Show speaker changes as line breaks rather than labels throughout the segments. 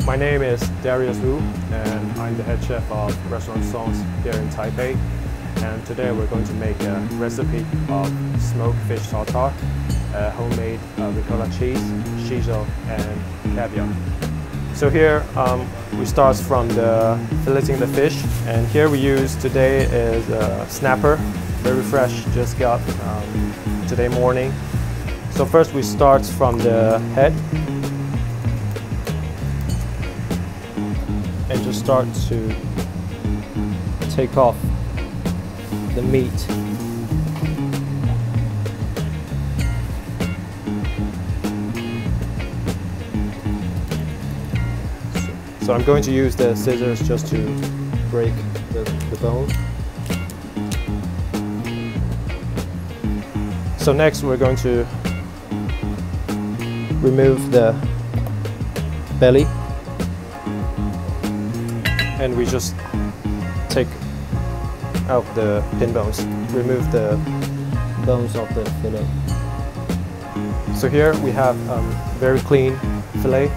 My name is Darius and I'm the head chef of restaurant SENS here in Taipei. And today we're going to make a recipe of smoked fish tartare, homemade ricotta cheese, shiso, and caviar. So here we start from the filleting the fish, and here we use today is a snapper, very fresh, just got today morning. So first we start from the head and just start to take off the meat. So I'm going to use the scissors just to break the bone. So next we're going to remove the belly, and we just take out the pin bones, remove the bones of the fillet. So here we have very clean fillet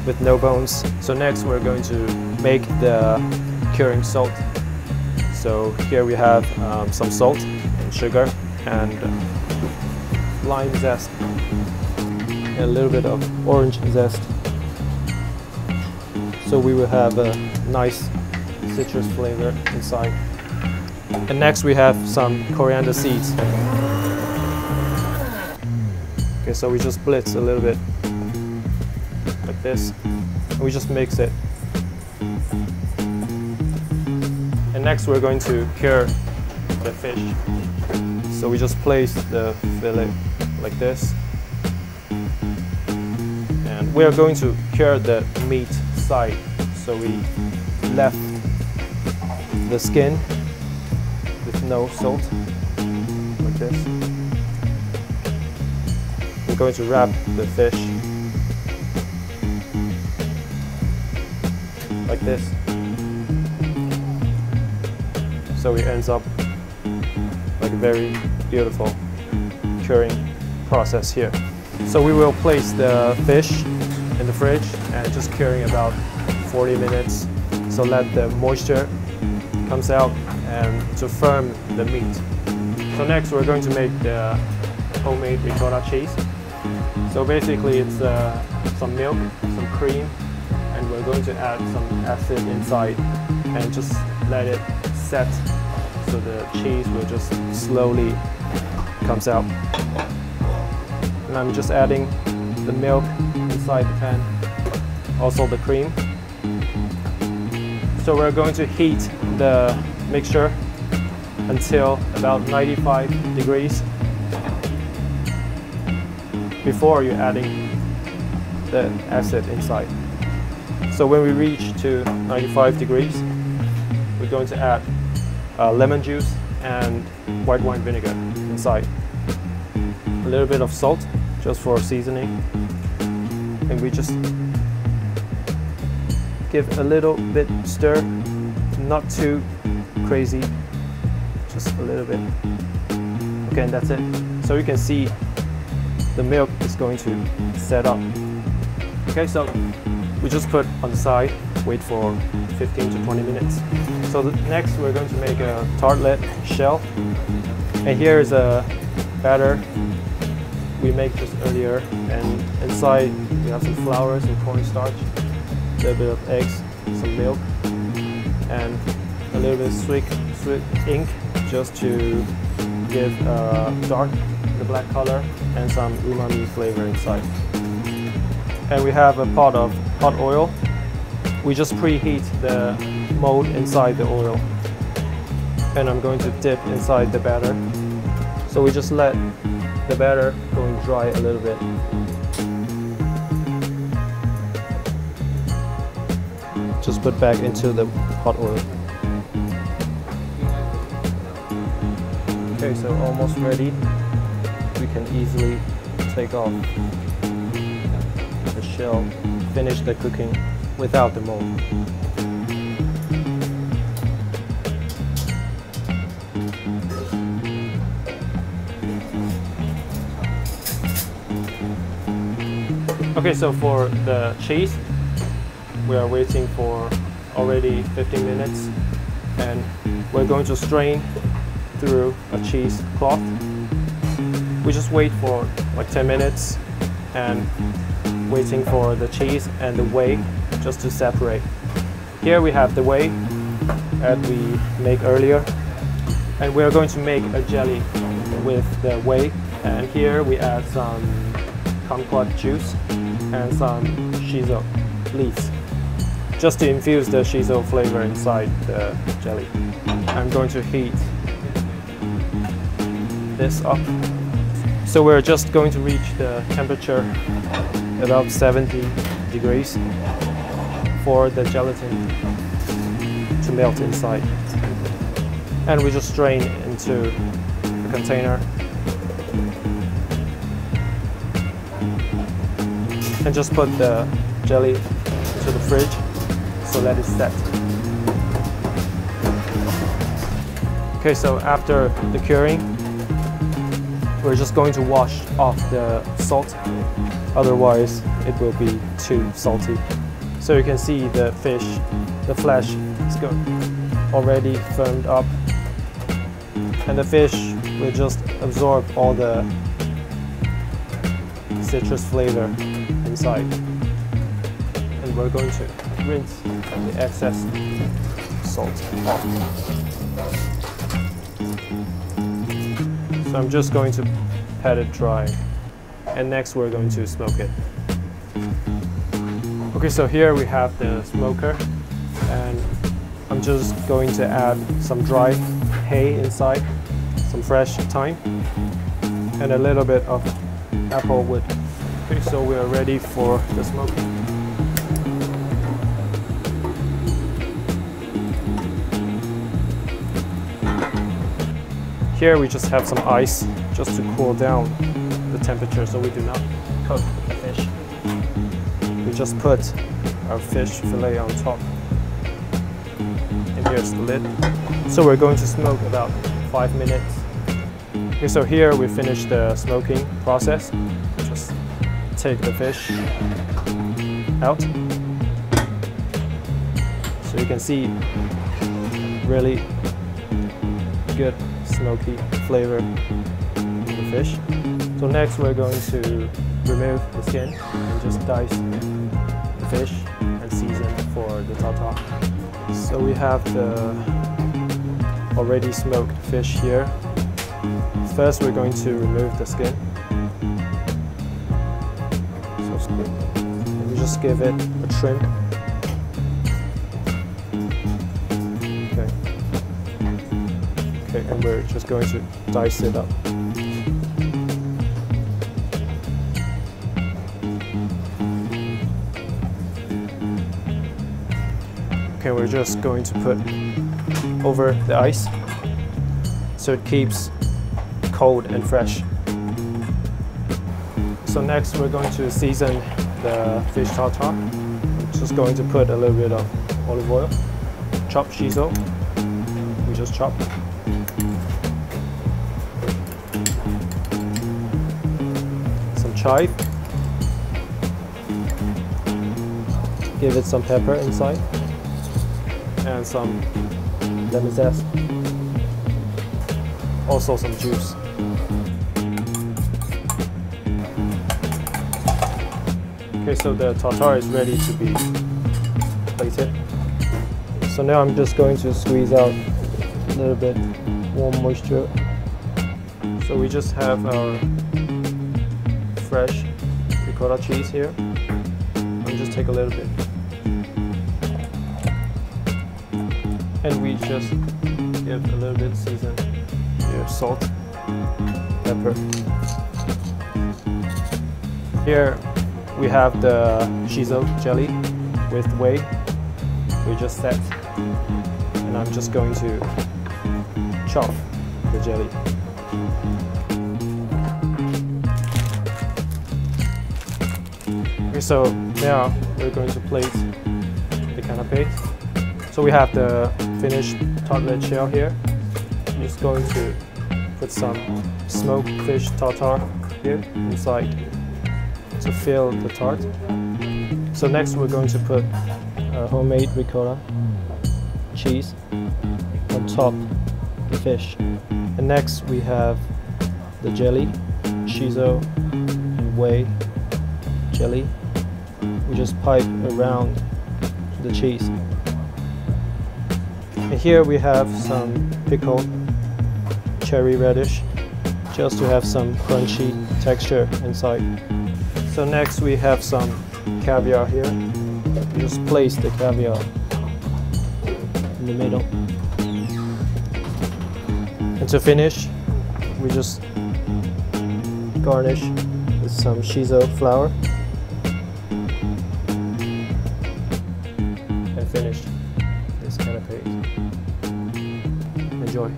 with no bones. So next we're going to make the curing salt. So here we have some salt and sugar and lime zest, and a little bit of orange zest. So we will have a nice citrus flavor inside. And next we have some coriander seeds. Okay, so we just blitz a little bit like this, and we just mix it. And next we're going to cure the fish. So we just place the fillet like this, and we are going to cure the meat side. So we left the skin with no salt, like this. We're going to wrap the fish like this. So it ends up like a very beautiful curing process here. So we will place the fish in the fridge and just curing about 40 minutes. So let the moisture comes out and to firm the meat. So next we're going to make the homemade ricotta cheese. So basically it's some milk, some cream, and we're going to add some acid inside and just let it set, so the cheese will just slowly comes out. And I'm just adding the milk inside the pan, also the cream. So we're going to heat the mixture until about 95 degrees before you're adding the acid inside. So when we reach to 95 degrees, we're going to add lemon juice and white wine vinegar inside. A little bit of salt just for seasoning, and we just give a little bit stir, not too crazy, just a little bit. Okay, and that's it. So you can see the milk is going to set up. Okay, so we just put on the side, wait for 15 to 20 minutes. So next we're going to make a tartlet shell. And here is a batter we made just earlier, and inside we have some flour, some cornstarch, a little bit of eggs, some milk, and a little bit of sweet ink just to give dark the black color and some umami flavor inside. And we have a pot of hot oil. We just preheat the mold inside the oil, and I'm going to dip inside the batter. So we just let the batter go and dry a little bit. Just put back into the hot oil. Okay, so almost ready. We can easily take off the shell, finish the cooking without the mold. Okay, so for the cheese, we are waiting for already 15 minutes, and we're going to strain through a cheese cloth. We just wait for like 10 minutes and waiting for the cheese and the whey just to separate. Here we have the whey that we make earlier, and we are going to make a jelly with the whey, and here we add some kumquat juice and some shiso leaves just to infuse the shiso flavor inside the jelly. I'm going to heat this up. So we're just going to reach the temperature about 70 degrees for the gelatin to melt inside. And we just strain into the container and just put the jelly into the fridge, so let it set. Okay, so after the curing, we're just going to wash off the salt, otherwise it will be too salty. So you can see the fish, the flesh is already firmed up, and the fish will just absorb all the citrus flavor inside. And we're going to rinse the excess salt off. So I'm just going to pat it dry, and next we're going to smoke it. Okay, so here we have the smoker, and I'm just going to add some dry hay inside, some fresh thyme, and a little bit of applewood. Okay, so we are ready for the smoking. Here we just have some ice just to cool down the temperature so we do not cook the fish. We just put our fish fillet on top. And here's the lid. So we're going to smoke about 5 minutes. Okay, so here we finished the smoking process. Just take the fish out. So you can see really good smoky flavor in the fish. So next we're going to remove the skin and just dice the fish and season for the tartare. So we have the already smoked fish here. First we're going to remove the skin. And we just give it a trim. Okay, and we're just going to dice it up. Okay, we're just going to put over the ice so it keeps cold and fresh. So next we're going to season the fish tartare. I'm just going to put a little bit of olive oil, chopped shiso, we just chopped. Some chive. Give it some pepper inside. And some lemon zest. Also some juice. Okay, so the tartare is ready to be plated. So now I'm just going to squeeze out a little bit warm moisture. So we just have our fresh ricotta cheese here. I'll just take a little bit. And we just give a little bit season here, salt, pepper. Here we have the shiso jelly with whey. We just set, and I'm just going to chop the jelly. Okay, so now we're going to plate the canapé. So we have the finished tartlet shell here. I'm just going to put some smoked fish tartare here inside to fill the tart. So next we're going to put homemade ricotta cheese on top the fish. And next we have the jelly, shiso and whey jelly. We just pipe around the cheese. And here we have some pickled cherry radish, just to have some crunchy texture inside. So next we have some caviar here. We just place the caviar in the middle. And to finish, we just garnish with some shiso flour and finish this canapé. Enjoy.